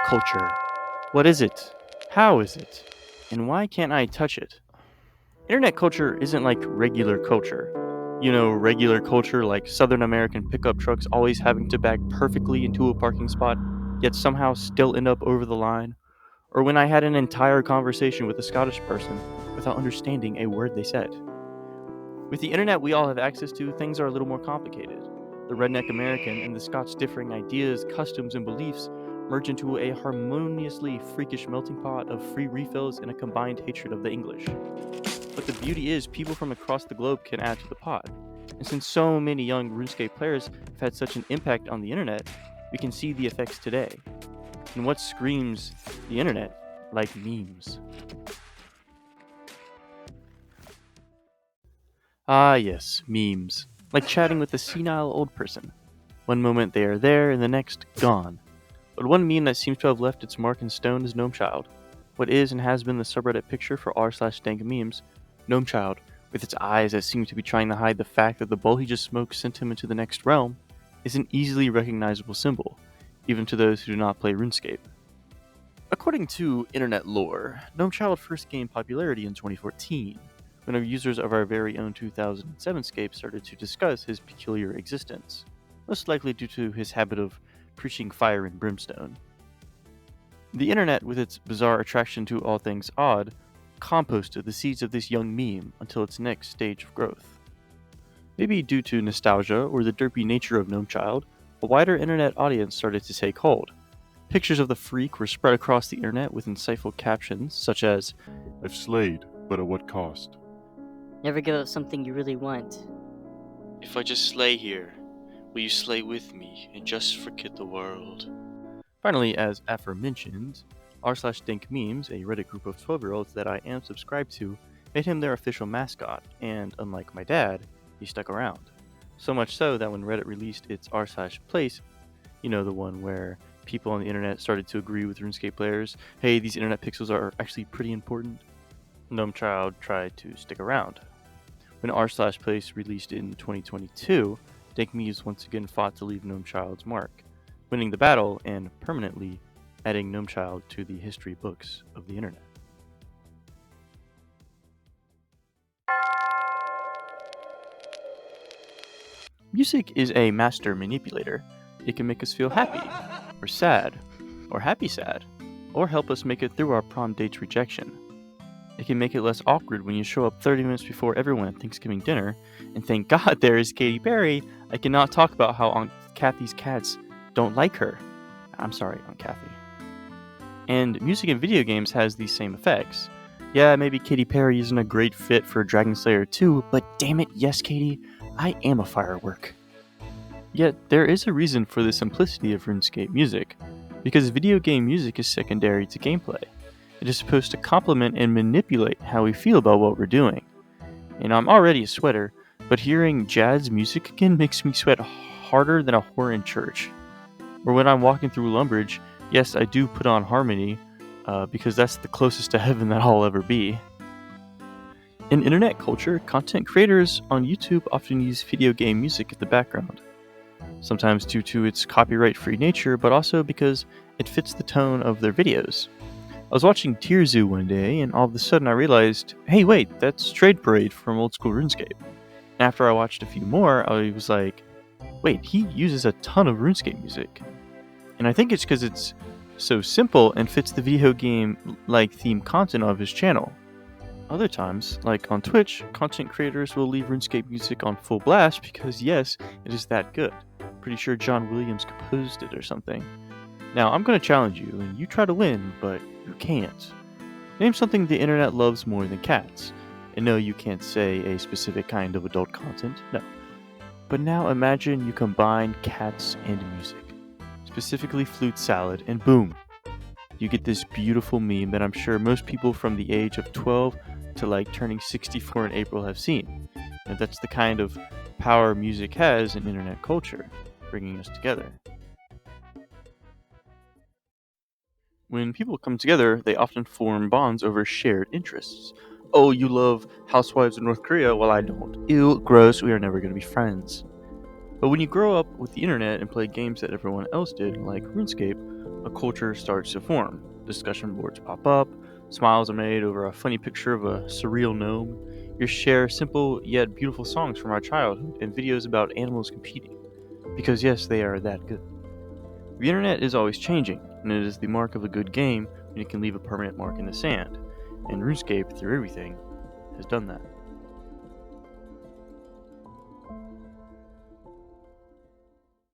culture. What is it? How is it? And why can't I touch it? Internet culture isn't like regular culture. You know, regular culture like Southern American pickup trucks always having to back perfectly into a parking spot, yet somehow still end up over the line. Or when I had an entire conversation with a Scottish person without understanding a word they said. With the internet we all have access to, things are a little more complicated. The redneck American and the Scots' differing ideas, customs, and beliefs merge into a harmoniously freakish melting pot of free refills and a combined hatred of the English. But the beauty is, people from across the globe can add to the pot. And since so many young RuneScape players have had such an impact on the internet, we can see the effects today. And what screams the internet like memes? Ah, yes, memes. Like chatting with a senile old person. One moment they are there, and the next, gone. But one meme that seems to have left its mark in stone is Gnomechild. What is and has been the subreddit picture for r/dank memes, Gnomechild, with its eyes that seem to be trying to hide the fact that the bowl he just smoked sent him into the next realm, is an easily recognizable symbol, even to those who do not play RuneScape. According to internet lore, Gnomechild first gained popularity in 2014, when our users of our very own 2007 scape started to discuss his peculiar existence, most likely due to his habit of preaching fire and brimstone. The internet, with its bizarre attraction to all things odd, composted the seeds of this young meme until its next stage of growth. Maybe due to nostalgia or the derpy nature of Gnomechild, a wider internet audience started to take hold. Pictures of the freak were spread across the internet with insightful captions such as, "I've slayed, but at what cost?" Never give up something you really want. "If I just slay here, will you slay with me and just forget the world?" Finally, as aforementioned, r/dank memes, a Reddit group of 12-year-olds that I am subscribed to, made him their official mascot, and unlike my dad, he stuck around. So much so that when Reddit released its r/place, you know, the one where people on the internet started to agree with RuneScape players, hey, these internet pixels are actually pretty important, Gnomechild tried to stick around. When r/place released in 2022, dank memes once again fought to leave Gnomechild's mark, winning the battle and permanently adding Gnomechild to the history books of the internet. Music is a master manipulator. It can make us feel happy, or sad, or happy sad, or help us make it through our prom date's rejection. It can make it less awkward when you show up 30 minutes before everyone at Thanksgiving dinner, and thank God there is Katy Perry. I cannot talk about how Aunt Kathy's cats don't like her. I'm sorry, Aunt Kathy. And music in video games has these same effects. Yeah, maybe Katy Perry isn't a great fit for Dragon Slayer 2, but damn it, yes, Katy, I am a firework. Yet, there is a reason for the simplicity of RuneScape music, because video game music is secondary to gameplay. It is supposed to complement and manipulate how we feel about what we're doing. And I'm already a sweater, but hearing jazz music again makes me sweat harder than a whore in church. Or when I'm walking through Lumbridge, yes, I do put on Harmony, because that's the closest to heaven that I'll ever be. In internet culture, content creators on YouTube often use video game music in the background. Sometimes due to its copyright-free nature, but also because it fits the tone of their videos. I was watching Tier Zoo one day, and all of a sudden I realized, hey wait, that's Trade Parade from old school RuneScape. And after I watched a few more, I was like, wait, he uses a ton of RuneScape music. And I think it's because it's so simple and fits the video game-like theme content of his channel. Other times, like on Twitch, content creators will leave RuneScape music on full blast because yes, it is that good. Pretty sure John Williams composed it or something. Now, I'm going to challenge you, and you try to win, but you can't. Name something the internet loves more than cats. And no, you can't say a specific kind of adult content, no. But now imagine you combine cats and music, specifically flute salad, and boom, you get this beautiful meme that I'm sure most people from the age of 12 to like turning 64 in April have seen. And that's the kind of power music has in internet culture, bringing us together. When people come together, they often form bonds over shared interests. Oh, you love Housewives of North Korea? Well, I don't. Ew, gross, we are never going to be friends. But when you grow up with the internet and play games that everyone else did, like RuneScape, a culture starts to form. Discussion boards pop up, smiles are made over a funny picture of a surreal gnome. You share simple yet beautiful songs from our childhood and videos about animals competing. Because yes, they are that good. The internet is always changing, and it is the mark of a good game when it can leave a permanent mark in the sand. And RuneScape, through everything, has done that.